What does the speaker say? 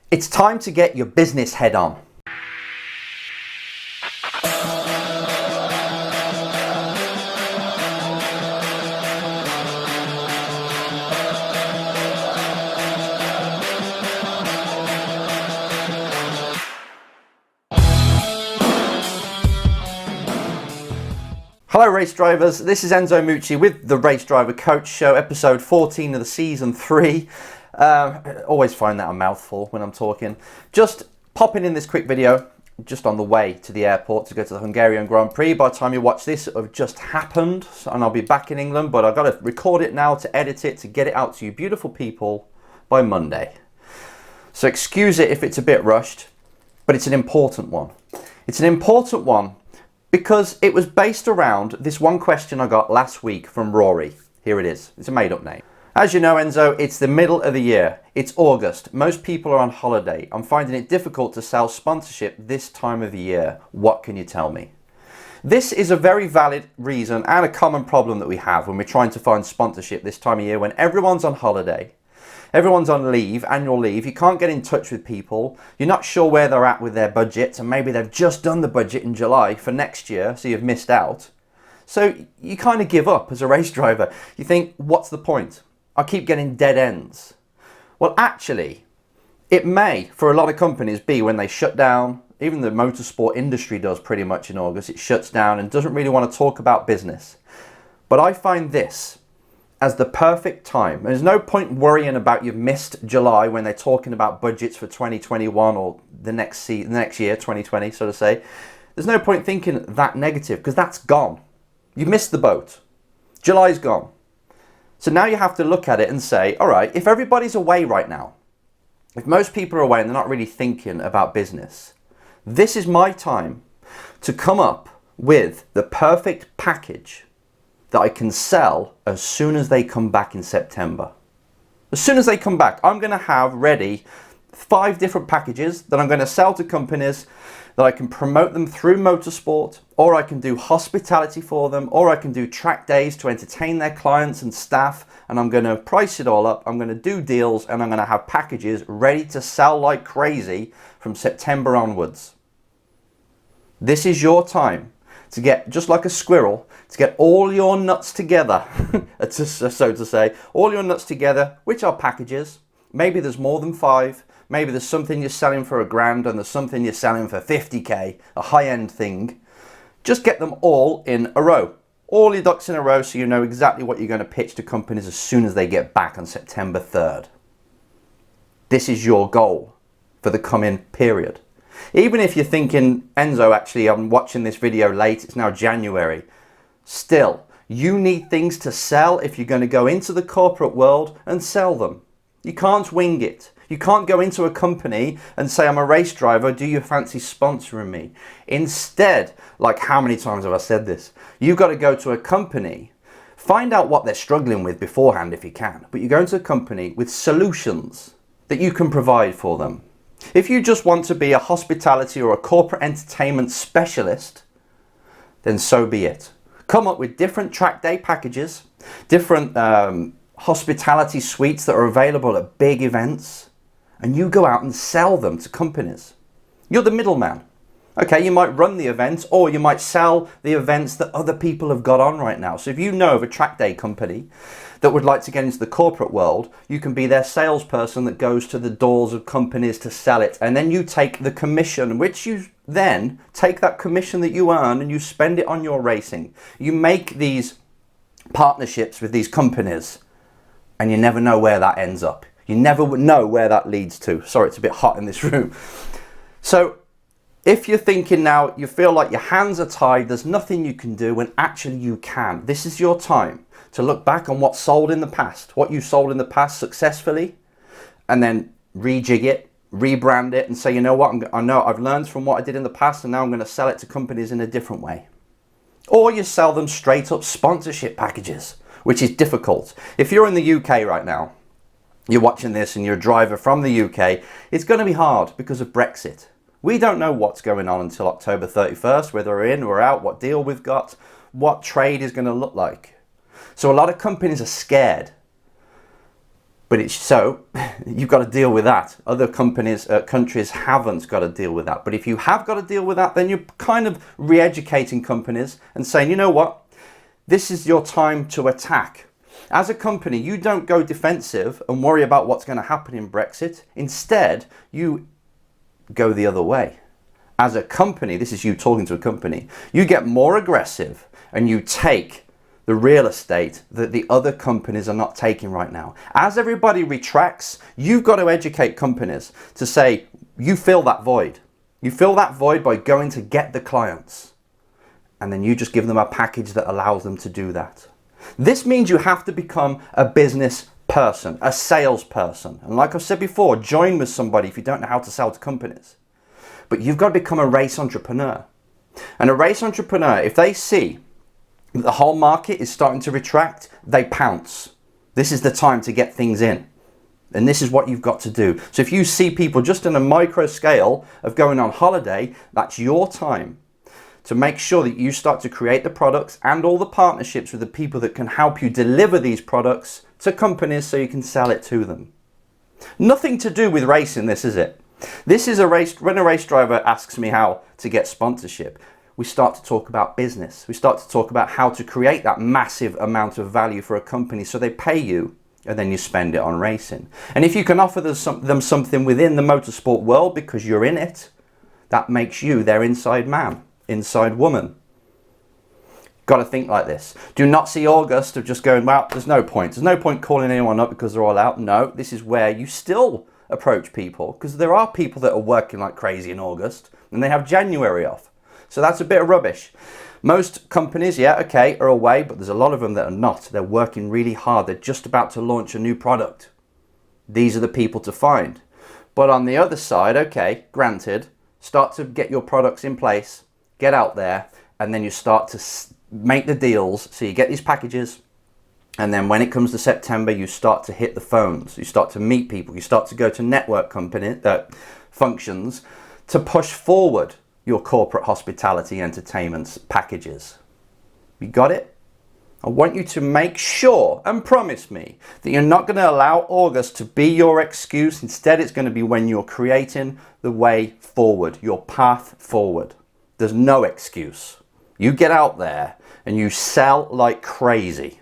It's time to get your business head on. Hello race drivers, this is Enzo Mucci with the Race Driver Coach Show, episode 14 of the season 3. Always find that a mouthful when I'm talking. Just popping in this quick video, just on the way to the airport to go to the Hungarian Grand Prix. By the time you watch this, it will have just happened and I'll be back in England, but I've got to record it now, to edit it, to get it out to you beautiful people by Monday. So excuse it if it's a bit rushed, but it's an important one. It's an important one because it was based around this one question I got last week from Rory. Here it is. It's a made-up name. As you know, Enzo, it's the middle of the year. It's August. Most people are on holiday. I'm finding it difficult to sell sponsorship this time of the year. What can you tell me? This is a very valid reason and a common problem that we have when we're trying to find sponsorship this time of year, when everyone's on holiday. Everyone's on leave, annual leave. You can't get in touch with people. You're not sure where they're at with their budgets, and maybe they've just done the budget in July for next year, so you've missed out. So you kind of give up as a race driver. You think, what's the point? I keep getting dead ends. Well, actually, it may, for a lot of companies, be when they shut down. Even the motorsport industry does pretty much in August. It shuts down and doesn't really want to talk about business. But I find this as the perfect time. There's no point worrying about you've missed July when they're talking about budgets for 2021 or the next year, 2020, so to say. There's no point thinking that negative because that's gone. You've missed the boat. July's gone. So now you have to look at it and say, all right, if everybody's away right now, if most people are away and they're not really thinking about business, this is my time to come up with the perfect package that I can sell as soon as they come back in September. As soon as they come back, I'm going to have ready 5 different packages that I'm going to sell to companies, that I can promote them through motorsport, or I can do hospitality for them, or I can do track days to entertain their clients and staff, and I'm going to price it all up, I'm going to do deals, and I'm going to have packages ready to sell like crazy from September onwards. This is your time to get, just like a squirrel, to get all your nuts together, so to say, all your nuts together, which are packages. Maybe there's more than 5. Maybe there's something you're selling for $1,000 and there's something you're selling for 50k, a high-end thing. Just get them all in a row. All your ducks in a row so you know exactly what you're going to pitch to companies as soon as they get back on September 3rd. This is your goal for the coming period. Even if you're thinking, Enzo, actually, I'm watching this video late, it's now January. Still, you need things to sell if you're going to go into the corporate world and sell them. You can't wing it. You can't go into a company and say, I'm a race driver, do you fancy sponsoring me? Instead, like how many times have I said this? You've got to go to a company, find out what they're struggling with beforehand if you can, but you go into a company with solutions that you can provide for them. If you just want to be a hospitality or a corporate entertainment specialist, then so be it. Come up with different track day packages, different hospitality suites that are available at big events, and you go out and sell them to companies. You're the middleman. Okay, you might run the event, or you might sell the events that other people have got on right now. So if you know of a track day company that would like to get into the corporate world, you can be their salesperson that goes to the doors of companies to sell it. And then you take the commission, which you then take that commission that you earn and you spend it on your racing. You make these partnerships with these companies and you never know where that ends up. You never know where that leads to. Sorry, it's a bit hot in this room. So if you're thinking now, you feel like your hands are tied, there's nothing you can do, and actually you can. This is your time to look back on what sold in the past, what you sold in the past successfully, and then rejig it, rebrand it, and say, you know what, I know I've learned from what I did in the past, and now I'm going to sell it to companies in a different way. Or you sell them straight up sponsorship packages, which is difficult. If you're in the UK right now, you're watching this and you're a driver from the UK, it's going to be hard because of Brexit. We don't know what's going on until October 31st, whether we're in or out, what deal we've got, what trade is going to look like. So a lot of companies are scared. But it's so, you've got to deal with that. Other companies, countries haven't got to deal with that. But if you have got to deal with that, then you're kind of re-educating companies and saying, you know what, this is your time to attack. As a company, you don't go defensive and worry about what's going to happen in Brexit. Instead, you go the other way. As a company, this is you talking to a company, you get more aggressive and you take the real estate that the other companies are not taking right now. As everybody retracts, you've got to educate companies to say, you fill that void. You fill that void by going to get the clients. And then you just give them a package that allows them to do that. This means you have to become a business person, a salesperson. And like I've said before, join with somebody if you don't know how to sell to companies. But you've got to become a race entrepreneur. And a race entrepreneur, if they see the whole market is starting to retract, they pounce. This is the time to get things in. And this is what you've got to do. So if you see people just in a micro scale of going on holiday, that's your time to make sure that you start to create the products and all the partnerships with the people that can help you deliver these products to companies so you can sell it to them. Nothing to do with racing, this is it. This is a race. When a race driver asks me how to get sponsorship, we start to talk about business. We start to talk about how to create that massive amount of value for a company so they pay you and then you spend it on racing. And if you can offer them something within the motorsport world because you're in it, that makes you their inside man, inside woman. Got to think like this. Do not see August of just going, well, there's no point. There's no point calling anyone up because they're all out. No, this is where you still approach people because there are people that are working like crazy in August and they have January off. So that's a bit of rubbish. Most companies, yeah, okay, are away, but there's a lot of them that are not. They're working really hard. They're just about to launch a new product. These are the people to find. But on the other side, okay, granted, start to get your products in place, get out there, and then you start to make the deals. So you get these packages, and then when it comes to September, you start to hit the phones. You start to meet people. You start to go to network functions to push forward your corporate hospitality entertainment packages. You got it? I want you to make sure and promise me that you're not going to allow August to be your excuse. Instead, it's going to be when you're creating the way forward, your path forward. There's no excuse. You get out there and you sell like crazy.